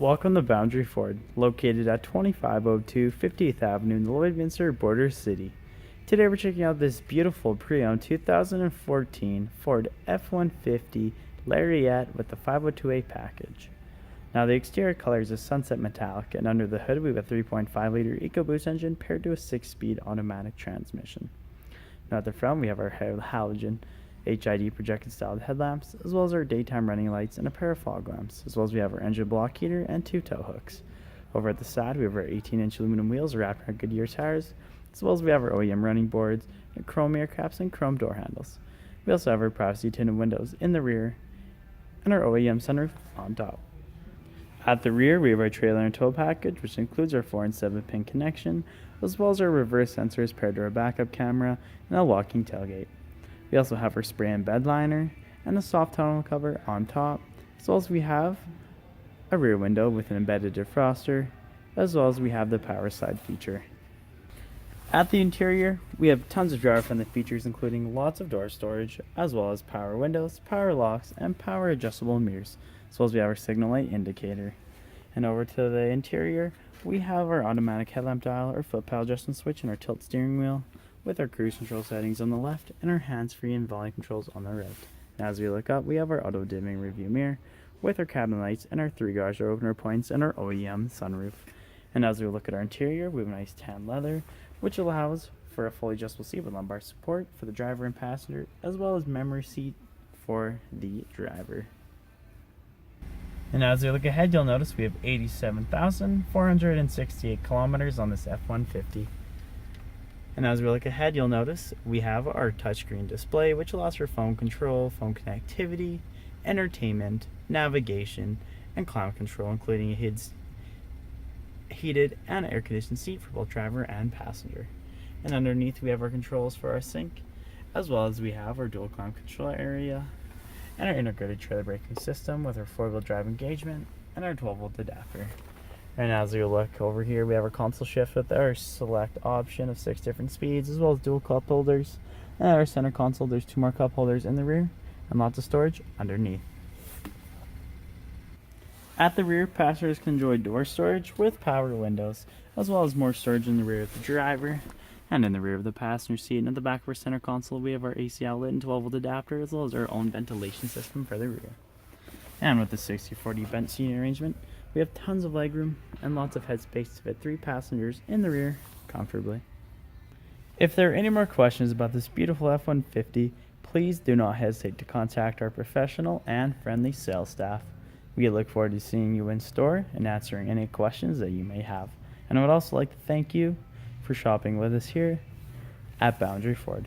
Welcome to Boundary Ford, located at 2502 50th Avenue in the Lloydminster border city. Today we're checking out this beautiful pre-owned 2014 Ford F-150 Lariat with the 502A package. Now the exterior color is a sunset metallic, and under the hood we have a 3.5-liter EcoBoost engine paired to a 6-speed automatic transmission. Now at the front we have our halogen HID projected styled headlamps, as well as our daytime running lights and a pair of fog lamps, as well as we have our engine block heater and 2 tow hooks. Over at the side we have our 18-inch aluminum wheels wrapped in our Goodyear tires, as well as we have our OEM running boards and chrome mirror caps and chrome door handles. We also have our privacy tinted windows in the rear and our OEM sunroof on top. At the rear we have our trailer and tow package, which includes our 4 and 7-pin connection, as well as our reverse sensors paired to our backup camera and a locking tailgate. We also have our spray and bed liner and a soft tonneau cover on top, as well as we have a rear window with an embedded defroster, as well as we have the power side feature. At the interior, we have tons of driver-friendly features, including lots of door storage, as well as power windows, power locks, and power adjustable mirrors, as well as we have our signal light indicator. And over to the interior, we have our automatic headlamp dial, our foot pedal adjustment switch, and our tilt steering wheel, with our cruise control settings on the left and our hands-free and volume controls on the right. Now as we look up, we have our auto-dimming rearview mirror with our cabin lights and our 3 garage door opener points and our OEM sunroof. And as we look at our interior, we have nice tan leather, which allows for a fully adjustable seat with lumbar support for the driver and passenger, as well as memory seat for the driver. And as we look ahead, you'll notice we have 87,468 kilometers on this F-150. And as we look ahead, you'll notice we have our touchscreen display, which allows for phone control, phone connectivity, entertainment, navigation, and climate control, including a heated and air-conditioned seat for both driver and passenger. And underneath we have our controls for our sync, as well as we have our dual climate control area and our integrated trailer braking system with our 4-wheel drive engagement and our 12-volt adapter. And as we look over here, we have our console shift with our select option of 6 different speeds, as well as dual cup holders. And our center console, there's 2 more cup holders in the rear and lots of storage underneath. At the rear, passengers can enjoy door storage with power windows, as well as more storage in the rear of the driver and in the rear of the passenger seat. And at the back of our center console, we have our AC outlet and 12-volt adapter, as well as our own ventilation system for the rear. And with the 60/40 bench seating arrangement, we have tons of legroom and lots of headspace to fit 3 passengers in the rear comfortably. If there are any more questions about this beautiful F-150, please do not hesitate to contact our professional and friendly sales staff. We look forward to seeing you in store and answering any questions that you may have. And I would also like to thank you for shopping with us here at Boundary Ford.